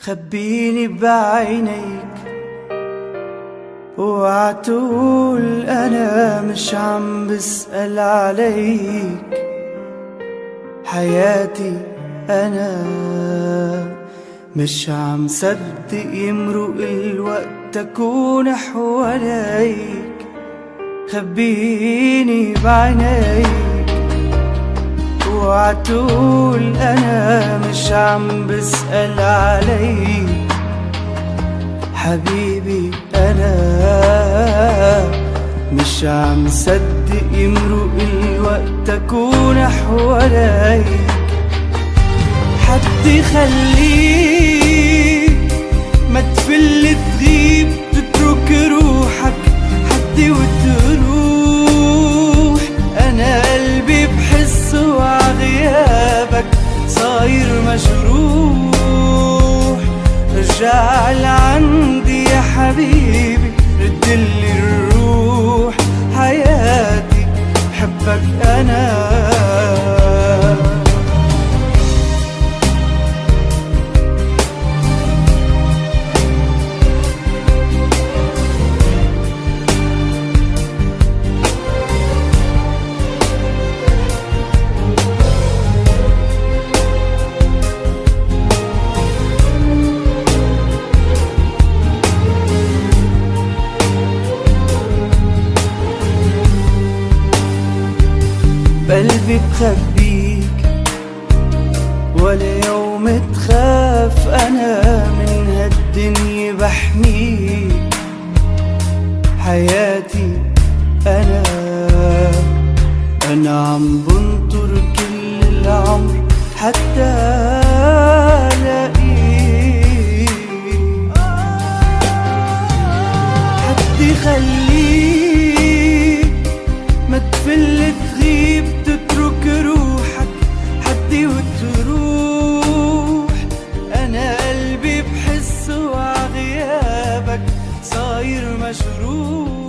خبيني بعينيك وعتقول أنا مش عم بسأل عليك. حياتي أنا مش عم صدق يمرق الوقت أكون حواليك. خبيني بعينيك وعتقول أنا مش عم بسأل عليك. حبيبي أنا مش عم صدق يمرق الوقت أكون حواليك. حد خليك ما تفل تغيب تترك روحك حدي وتروح. أنا قلبي بحسه عغيابك صاير مجروح. رجع لعندي يا حبيبي ردلي الروح. حياتي بحبك أنا. بقلبي بخبيك ولا يوم تخاف. أنا من هالدنيا بحميك. حياتي أنا عم بنطر كل العمر حتى لاقيك. حدي خليك ما تفل تغيب تترك روحك حدي وتروح. أنا قلبي بحسه عغيابك صاير مجروح.